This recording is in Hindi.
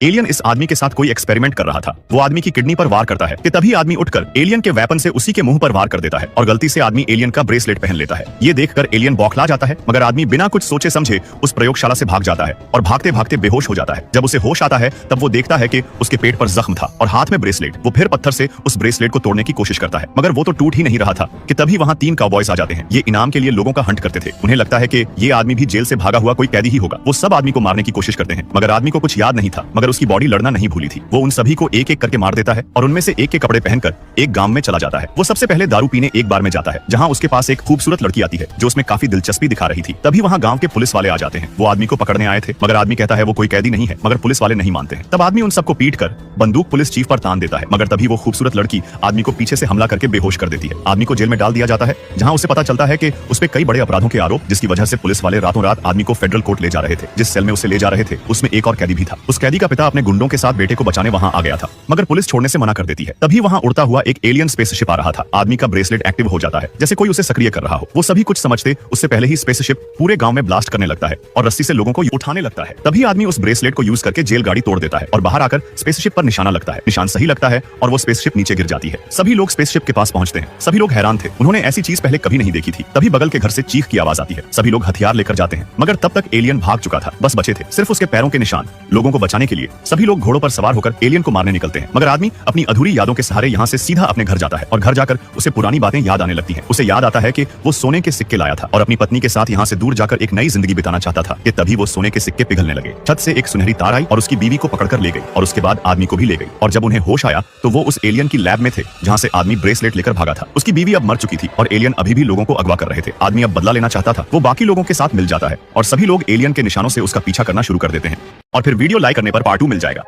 एलियन इस आदमी के साथ कोई एक्सपेरिमेंट कर रहा था। वो आदमी की किडनी पर वार करता है कि तभी आदमी उठकर एलियन के वेपन से उसी के मुंह पर वार कर देता है और गलती से आदमी एलियन का ब्रेसलेट पहन लेता है। ये देखकर एलियन बौखला जाता है, मगर आदमी बिना कुछ सोचे समझे उस प्रयोगशाला से भाग जाता है और भागते भागते बेहोश हो जाता है। जब उसे होश आता है तब वो देखता है कि उसके पेट पर जख्म था और हाथ में ब्रेसलेट। वो फिर पत्थर से उस ब्रेसलेट को तोड़ने की कोशिश करता है, मगर वो तो टूट ही नहीं रहा था कि तभी वहां 3 काउबॉयज आ जाते हैं। ये इनाम के लिए लोगों का हंट करते थे। उन्हें लगता है कि ये आदमी भी जेल से भागा हुआ कोई कैदी ही होगा। वो सब आदमी को मारने की कोशिश करते हैं, मगर आदमी को कुछ याद नहीं था, मगर उसकी बॉडी लड़ना नहीं भूली थी। वो उन सभी को एक एक करके मार देता है और उनमें से एक के कपड़े पहनकर एक गांव में चला जाता है। वो सबसे पहले दारू पीने एक बार में जाता है, जहां उसके पास एक खूबसूरत लड़की आती है जो उसमें काफी दिलचस्पी दिखा रही थी। तभी वहां गांव के पुलिस वाले आ जाते हैं। वो आदमी को पकड़ने आए थे, मगर आदमी कहता है वो कोई कैदी नहीं है, मगर पुलिस वाले नहीं मानते हैं। तब आदमी उन सबको पीट कर बंदूक पुलिस चीफ पर तान देता है, मगर तभी वो खूबसूरत लड़की आदमी को पीछे से हमला करके बेहोश कर देती है। आदमी को जेल में डाल दिया जाता है, जहां उसे पता चलता है कि उस पे कई बड़े अपराधों के आरोप, जिसकी वजह से पुलिस वाले रातों रात आदमी को फेडरल कोर्ट ले जा रहे थे। जिस सेल में उसे ले जा रहे थे उसमें एक और कैदी भी था। उस कैदी का पिता अपने गुंडों के साथ बेटे को बचाने वहां आ गया था, मगर पुलिस छोड़ने से मना कर देती है। तभी वहां उड़ता हुआ एक एलियन स्पेसशिप आ रहा था। आदमी का ब्रेसलेट एक्टिव हो जाता है, जैसे कोई उसे सक्रिय कर रहा हो। वो सभी कुछ समझते उससे पहले ही स्पेसशिप पूरे गांव में ब्लास्ट करने लगता है और रस्सी से लोगों को उठाने लगता है। तभी आदमी उस ब्रेसलेट को यूज करके जेल गाड़ी तोड़ देता है और बाहर आकर स्पेसशिप पर निशाना लगता है। निशान सही लगता है और वो स्पेसशिप नीचे गिर जाती है। सभी लोग स्पेसशिप के पास पहुंचते हैं। सभी लोग हैरान थे, उन्होंने ऐसी चीज पहले कभी नहीं देखी थी। तभी बगल के घर से चीख की आवाज आती है। सभी लोग हथियार लेकर जाते हैं, मगर तब तक एलियन भाग चुका था। बस बचे थे सिर्फ उसके पैरों के निशान। लोगों को बचाने के लिए सभी लोग घोड़ों पर सवार होकर एलियन को मारने निकलते हैं, मगर आदमी अपनी अधूरी यादों के सहारे यहाँ से सीधा अपने घर जाता है और घर जाकर उसे पुरानी बातें याद आने लगती हैं। उसे याद आता है कि वो सोने के सिक्के लाया था और अपनी पत्नी के साथ यहाँ से दूर जाकर एक नई जिंदगी बिताना चाहता था कि तभी वो सोने के सिक्के पिघलने लगे। छत से एक सुनहरी तार आई और उसकी बीवी को पकड़कर ले गई और उसके बाद आदमी को भी ले गई। और जब उन्हें होश आया तो वो उस एलियन की लैब में थे जहाँ से आदमी ब्रेसलेट लेकर भागा था। उसकी बीवी अब मर चुकी थी और एलियन अभी भी लोगों को अगवा कर रहे थे। आदमी अब बदला लेना चाहता था। वो बाकी लोगों के साथ मिल जाता है और सभी लोग एलियन के निशानों से उसका पीछा करना शुरू कर देते हैं। और फिर वीडियो लाइक करने पर पार्ट 2 मिल जाएगा।